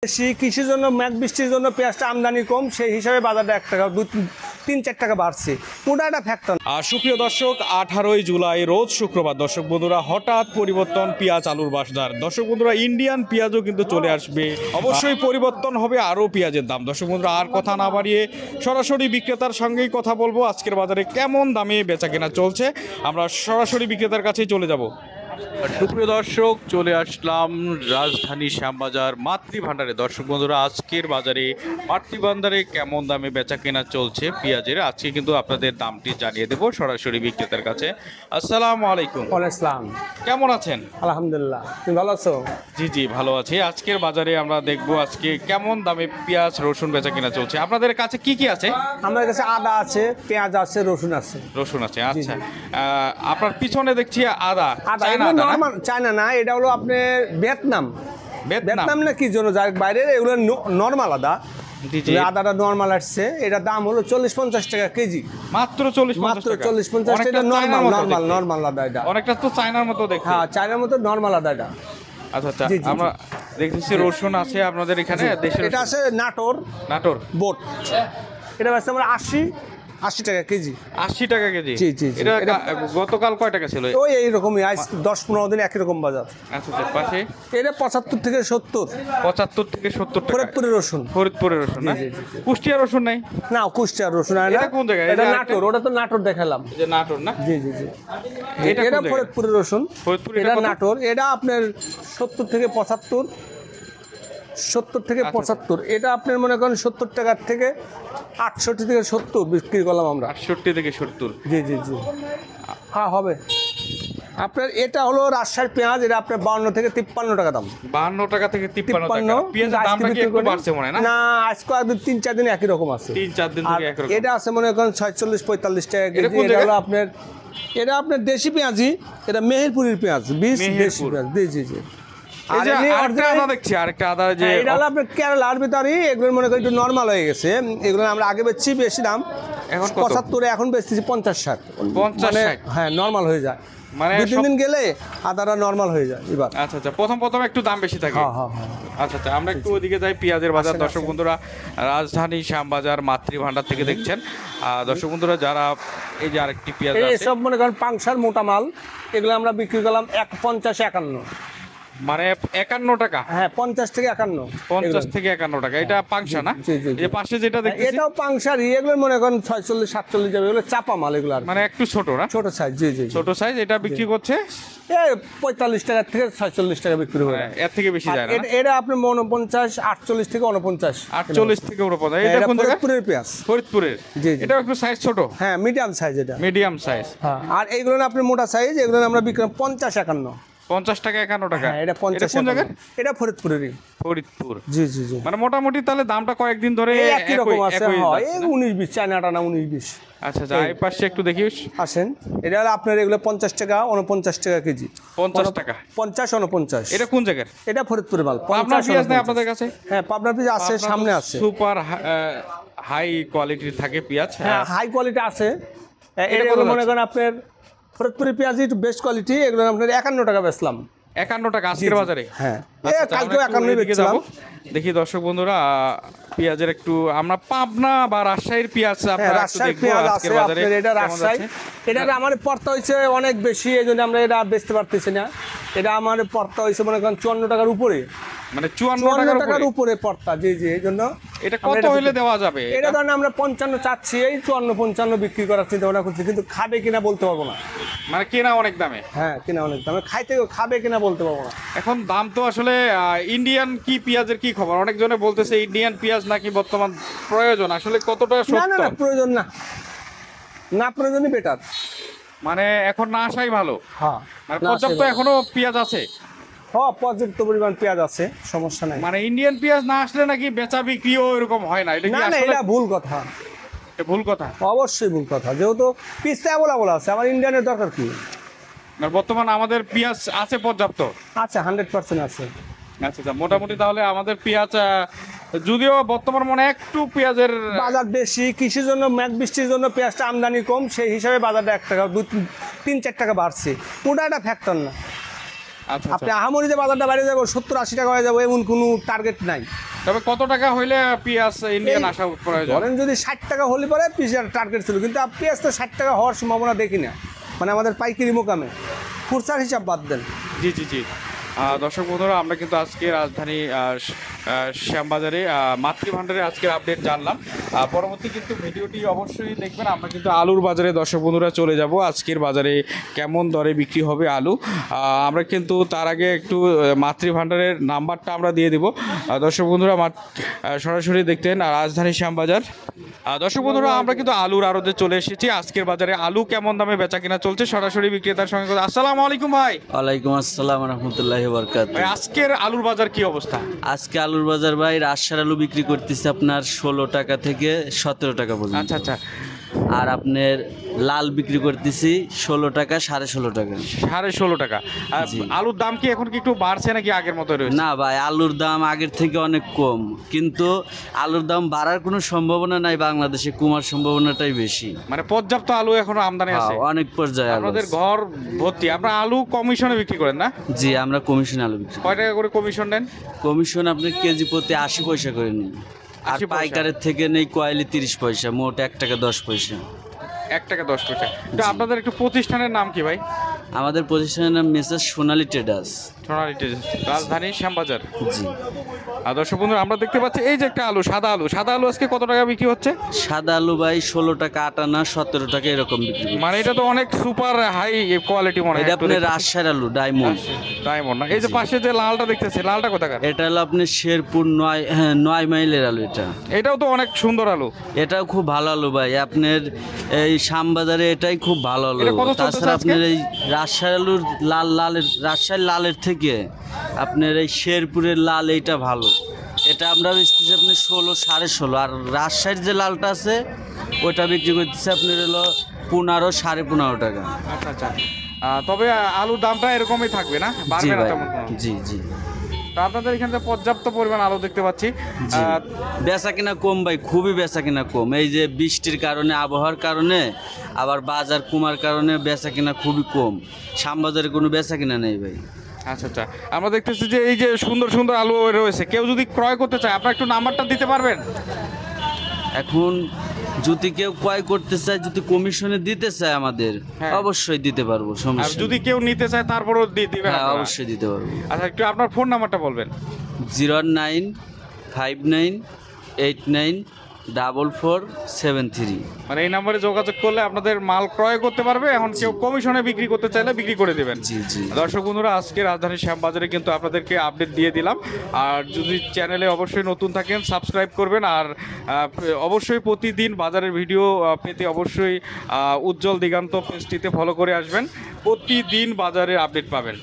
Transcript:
বেশি কৃষির জন্য মেঘ বৃষ্টির জন্য পেঁয়াজটা আমদানি কম, সেই হিসাবে বাজারটা 1 টাকা 2-3-4 টাকা বাড়ছে। ওটা একটা ফ্যাক্টর। সুপ্রিয় দর্শক, 18ই জুলাই রোজ শুক্রবার। দর্শক বন্ধুরা, হঠাৎ পরিবর্তন পেঁয়াজ আলুর বাজার। দর্শক বন্ধুরা, ইন্ডিয়ান পেঁয়াজও কিন্তু চলে আসবে, অবশ্যই পরিবর্তন হবে আরও পেঁয়াজের দাম। দর্শক বন্ধুরা, আর কথা না বাড়িয়ে সরাসরি বিক্রেতার সঙ্গেই কথা বলবো। আজকের বাজারে কেমন দামে বেচা কেনা চলছে, আমরা সরাসরি বিক্রেতার কাছেই চলে যাব। সুপ্রিয় দর্শক, চলে আসলাম রাজধানী শ্যামবাজার মাতৃভান্ডারে। দর্শক বন্ধুরা, আজকের বাজারে মাতৃভান্ডারে কেমন দামে বেচা কেনা চলছে পেঁয়াজের, আজকে কিন্তু আপনাদের দামটি জানিয়ে দেবো সরাসরি বিক্রেতার কাছে। আসসালামু আলাইকুম। ওয়ালাইকুম আসসালাম। কেমন আছেন? আলহামদুলিল্লাহ, তুমি ভালো আছো? জি জি, ভালো আছি। আজকের বাজারে আমরা দেখবো আজকে কেমন দামে পেঁয়াজ রসুন বেচা কেনা চলছে। আপনাদের কাছে কি কি আছে? আমাদের কাছে আদা আছে, পেঁয়াজ আছে, রসুন আছে। রসুন আছে, আচ্ছা। আপনার পিছনে দেখছি আদা। নরমাল চায়না না, এটা হলো আপনার ভিয়েতনাম। ভিয়েতনাম না কি জন্য যায় বাইরে, এগুলো নরমাল আদা। আদাটা নরমাল আসছে, এটা দাম হলো 40-50 টাকা কেজি। মাত্র 40-50 টাকা। নরমাল আদা। এটা অনেকটা তো চায়নার মতো দেখতে। হ্যাঁ, চায়নার মতো নরমাল আদা এটা। আচ্ছা আচ্ছা, আমরা দেখতেছি রসুন আছে আপনাদের এখানে দেশের। এটা আছে নাটোর বোট। এটা আছে আমরা 80 টাকা কেজি। 80 টাকা কেজি। জি জি। এটা গতকাল কয় টাকা ছিল? ওই এইরকমই, আজ 10-15 দিন একই রকম বাজার। আচ্ছা আচ্ছা, পাশে এটা 75 থেকে 70। 75 থেকে 70 টাকা। ফরিদপুরের রসুন। ফরিদপুরের রসুন না? কুষ্টিয়ার রসুন নাই? না, কুষ্টিয়ার রসুন না। এটা কোন জায়গায়? এটা নাটোর। ওটা তো নাটোর দেখালাম। যে নাটোর না? জি জি জি। এটা ফরিদপুরের রসুন। এটা নাটোর। এটা আপনার 70 থেকে 75। 70 থেকে 75। এটা আপনার মনে করেন 70 টাকার থেকে 68 থেকে 70 বিক্রি করলাম আমরা। 68 থেকে 70। জি জি জি, হ্যাঁ হবে। আপনার এটা হলো রাজশাহীর পেঁয়াজ। এটা আপনার 52 থেকে 53 টাকা দাম। 52 টাকা থেকে 53 টাকা। পেঁয়াজের দামটা কি একটু বাড়ছে মনে হয় না? না, আজকে একদিন 3-4 দিন একই রকম আছে। 3-4 দিন থেকে একই রকম। এটা আছে মনে করেন 46-45 টাকা কেজি। এটা হলো আপনার, এটা আপনার দেশি পেঁয়াজি। এটা মেহেরপুরের পেঁয়াজ, দেশি পেঁয়াজ। জি জি জি। এই যে আরেকটা আদা দেখছি, আরেকটা আদা যে এটা হলো আপনার কেরালার ভিতরে। এগুলো মনে করেন একটু নরমাল হয়ে গেছে। এগুলো আমরা আগে বেচছি বেশি দাম, এখন 75, এখন বেচতেছি 50-60। 50-60। হ্যাঁ, নরমাল হয়ে যায়। মানে 2-3 দিন গেলে আদাটা নরমাল হয়ে যায় এবার। আচ্ছা আচ্ছা, প্রথম একটু দাম বেশি থাকে। হ্যাঁ। আচ্ছা আচ্ছা, আমরা একটু ওইদিকে যাই। পেঁয়াজের বাজার দর্শক বন্ধুরা, রাজধানী শ্যামবাজার মাতৃভান্ডার থেকে দেখছেন। দর্শক বন্ধুরা, যারা এই যে আরেকটি পেঁয়াজ আছে, সব মনে করেন পাংশার মোটা মাল। এগুলো আমরা বিক্রি করলাম 50-51। মানে 51 টাকা। হ্যাঁ, 50 থেকে 51। 50 থেকে 51 টাকা। এটা পাংশা না? এই যে পাশে যেটা দেখতেছি, এটাও পাংশার। এগুলো মনে করেন 46-47 যাবে। এগুলো চাপা মাল এগুলো, মানে একটু ছোট না? ছোট সাইজ। জি জি, ছোট সাইজ। এটা বিক্রি করছে 45 টাকা থেকে 46 টাকা বিক্রি হয়। এর থেকে বেশি যায় না? এটা আপনি 49, 48 থেকে 49। 48 থেকে 49। এটা কোন জায়গা? ফরিদপুরের পেঁয়াজ। ফরিদপুরের। জি জি। এটা একটু সাইজ ছোট। হ্যাঁ, মিডিয়াম সাইজ। এটা মিডিয়াম সাইজ। হ্যাঁ, আর এইগুলো আপনি মোটা সাইজ। এগুলো আমরা বিক্রি করি 50-51। 50 টাকা 51 টাকা। এটা 50। কোন জায়গা? এটা ফরিদপুরেরই। ফরিদপুর। জি জি জি। মানে মোটামুটি তাহলে দামটা কয়েকদিন ধরে একই রকম আছে। হ্যাঁ, এই 19-20 চায়নাটা না, 19-20। আচ্ছা আচ্ছা, এই পাশে একটু দেখিস। আসেন, এটা হলো আপনার এগুলো 50 টাকা, 49 টাকা কেজি। 50 টাকা। 50-49। এটা কোন জায়গার? এটা ফরিদপুরের মাল। পাবনার পেঁয়াজ নেই আপনাদের কাছে? হ্যাঁ, পাবনার পেঁয়াজ আছে, সামনে আছে। সুপার হাই কোয়ালিটির থাকে পেঁয়াজ। হ্যাঁ, হাই কোয়ালিটি আছে। এগুলো মনে করেন আপনার ফরিদপুরের পেঁয়াজ একটু বেস্ট কোয়ালিটি। এগুলো আপনার 51 টাকা বেচলাম। 51 টাকা আজকের বাজারে? হ্ঁ, কালকে 51 বেচলাম। দেখি দর্শক বন্ধুরা, পেঁয়াজের একটু আমরা পাবনা বা রাজশাহীর পেঁয়াজ আপনারা একটু দেখবো আজকের বাজারে। এটা রাজশাহী। এটা আমার পড়তা হয়েছে অনেক বেশি, এই জন্য আমরা এটা বেচতে পারতেছি না। এটা আমার পড়তা হয়েছে মনে করেন 54 টাকার উপরে। মানে 54 টাকার উপরে পড়তা। জি জি, এই জন্য এটা কত হইলে দেওয়া যাবে? এটা ধরেন আমরা 55 চাচ্ছি, এই 54-55 বিক্রি করার চিন্তা ভাবনা করছি, কিন্তু খাবে কিনা বলতে পারবো না। মানে কেনা অনেক দামে? হ্যাঁ, কেনা অনেক দামে। খাবে কিনা বলতে পারবো না। এখন দাম তো আসলে ইন্ডিয়ান কি পেঁয়াজের কি খবর? অনেকজনে বলতেছে ইন্ডিয়ান পেঁয়াজ নাকি বর্তমান প্রয়োজন, আসলে কতটা সত্য? না, প্রয়োজন না, প্রয়োজনই বেটার। মানে এখন না আসাই ভালো। হ্যাঁ, মানে পর্যাপ্ত এখনো পেঁয়াজ আছে? হ্যাঁ, পর্যাপ্ত পরিমাণ পেঁয়াজ আছে, সমস্যা নাই। মানে ইন্ডিয়ান পেঁয়াজ না আসলে নাকি বেচা বিক্রিও এরকম হয় না? এটা কি আসলে? এটা ভুল কথা। ভুল কথা? অবশ্যই ভুল কথা। যেহেতু পিসটা অ্যাভেলেবল আছে, আমার ইন্ডিয়ানের দরকার কি? বর্তমান আমাদের পেঁয়াজ আছে পর্যাপ্ত? আচ্ছা, 100% আছে। আচ্ছা আচ্ছা, মোটামুটি তাহলে আমাদের পেঁয়াজ, যদিও বর্তমান মনে একটু পেঁয়াজের বাজার বেশি, কৃষির জন্য মেঘ বৃষ্টির জন্য পেঁয়াজটা আমদানি কম, সেই হিসাবে বাজারটা 1 টাকা 2-3-4 টাকা বাড়ছে। ওটা একটা ফ্যাক্টর না। আচ্ছা আপনি আহামরিতে বাজারটা বাইরে যাবো 70-80 টাকা হয়ে যাবো এমন কোনো টার্গেট নাই। তবে কত টাকা হইলে পেঁয়াজ ইন্ডিয়ান আসা প্রয়োজন? ধরেন যদি 60 টাকা হলে পরে পিসের টার্গেট ছিল, কিন্তু পেঁয়াজ তো 60 টাকা হওয়ার সম্ভাবনা দেখি না, মানে আমাদের পাইকারি মোকামে খুচরার হিসাব বাদ দেন। জি জি জি। দর্শক বন্ধুরা, আমরা কিন্তু আজকে রাজধানী শ্যামবাজারে মাতৃভাণ্ডারে আজকের আপডেট জানলাম। পরবর্তী কিন্তু ভিডিওটি অবশ্যই দেখবেন। আমরা কিন্তু আলুর বাজারে দর্শক বন্ধুরা চলে যাব, আজকের বাজারে কেমন দরে বিক্রি হবে আলু। আমরা কিন্তু তার আগে একটু মাতৃভাণ্ডারের নাম্বারটা আমরা দিয়ে দিব দর্শক বন্ধুরা, সরাসরি দেখতেন রাজধানী শ্যামবাজার। দর্শক বন্ধুরা, আমরা কিন্তু আলুর আড়তে চলে এসেছি। আজকের বাজারে আলু কেমন দামে বেচা কিনা চলছে সরাসরি বিক্রেতার সঙ্গে। আসসালামু আলাইকুম ভাই। ওয়ালাইকুম আসসালাম রহমতুল্লাহি বারাকাতুহু। ভাই আজকের আলুর বাজার কি অবস্থা? আজকে আলুর বাজার ভাই রাজশাহীর আলু বিক্রি করতেছে আপনার 16 টাকা থেকে 17 টাকা পর্যন্ত। আচ্ছা আচ্ছা। আর আপনার লাল বিক্রি করতেছি 16 টাকা 16.5 টাকা। 16.5 টাকা। আলুর দাম কি এখন কি একটু বাড়ছে নাকি আগের মতো রয়েছে? না ভাই, আলুর দাম আগের থেকে অনেক কম, কিন্তু আলুর দাম বাড়ার কোনো সম্ভাবনা নাই, বাংলাদেশে কমার সম্ভাবনাটাই বেশি। মানে পর্যাপ্ত আলু এখনো আমদানি আছে? অনেক পর্যায়ে আলু আপনাদের আছে। ঘর ভর্তি। আপনারা আলু কমিশনে বিক্রি করেন না? জি, আমরা কমিশন আলু বিক্রি করি। কয় টাকা করে কমিশন নেন? কমিশন আপনার কেজি প্রতি 80 পয়সা করে নিই, আর 80 পয়সা? পাইকারের থেকে নেই কয়েলি 30 পয়সা, মোট 1 টাকা 10 পয়সা। 1 টাকা 10 পয়সা। তো আপনাদের একটু প্রতিষ্ঠানের নাম কি ভাই? আমাদের প্রতিষ্ঠানের নাম মেসার্স সোনালী ট্রেডার্স, সোনালী ট্রেডার্স, রাজধানী শ্যামবাজার। জি। আর দর্শক বন্ধু, আমরা দেখতে পাচ্ছি এই যে একটা আলু, সাদা আলু। সাদা আলু আজকে কত টাকা বিক্রি হচ্ছে? সাদা আলু ভাই 16 টাকা 58 17 টাকা এরকম বিক্রি করি। মানে এটা তো অনেক সুপার হাই কোয়ালিটি মনে হয়। এটা আপনার রাজশাহীর আলু ডায়মন্ড। ডায়মন্ড না? এই যে পাশে যে লালটা দেখতেছি, লালটা কোথাকার? এটা হলো আপনার শেরপুর 9 মাইলের আলু। এটাও তো অনেক সুন্দর আলু। এটাও খুব ভালো আলু ভাই, আপনার এই শ্যামবাজারে এটাই খুব ভালো আলু। এটা কত চলতেছে তাছাড়া আজকে? আপনার এই রাজশাহীর আলুর রাজশাহীর লালের থেকে আপনার এই শেরপুরের লাল এইটা ভালো। এটা আমরা বেচতেছি আপনার 16 16.5। আর রাজশাহীর যে লালটা আছে ওটা বিক্রি করতেছে আপনার হলো 15 15.5 টাকা। আচ্ছা আচ্ছা। তবে আলুর দামটা এরকমই থাকবে না? জি বাড়বে না ভাই, তেমন কোনো? জি জি। তো আপনাদের এখানে তো পর্যাপ্ত পরিমাণ আলু দেখতে পাচ্ছি। জি। বেচা কিনা কম ভাই, খুবই বেচা কিনা কম। এই যে বৃষ্টির কারণে, আবহাওয়ার কারণে, আবার বাজার কমার কারণে বেচা কিনা খুবই কম। শ্যামবাজারে কোনো বেচা কিনা নেই ভাই। আচ্ছা আচ্ছা। আমরা দেখতেছি যে এই যে সুন্দর সুন্দর আলু রয়েছে, কেউ যদি ক্রয় করতে চায় আপনার একটু নাম্বারটা দিতে পারবেন? এখন যদি কেউ ক্রয় করতে চায়, যদি কমিশনে দিতে চায় আমাদের, হ্যাঁ। অবশ্যই দিতে পারবো, আর সমস্যা নেই। যদি কেউ নিতে চায় তারপরও দিবেন হ্যাঁ, আপনারা? অবশ্যই দিতে পারবো। আচ্ছা, একটু আপনার ফোন নাম্বারটা বলবেন। 095989447 মানে এই নাম্বারে যোগাযোগ করলে আপনাদের মাল ক্রয় করতে পারবে। এখন কেউ কমিশনে বিক্রি করতে চাইলে বিক্রি করে দেবেন। জি জি। দর্শক বন্ধুরা, আজকে রাজধানী শ্যামবাজারে কিন্তু আপনাদেরকে আপডেট দিয়ে দিলাম। আর যদি চ্যানেলে অবশ্যই নতুন থাকেন সাবস্ক্রাইব করবেন। আর অবশ্যই প্রতিদিন বাজারের ভিডিও পেতে অবশ্যই উজ্জ্বল দিগান্ত পেজটিতে ফলো করে আসবেন। প্রতিদিন বাজারের আপডেট পাবেন।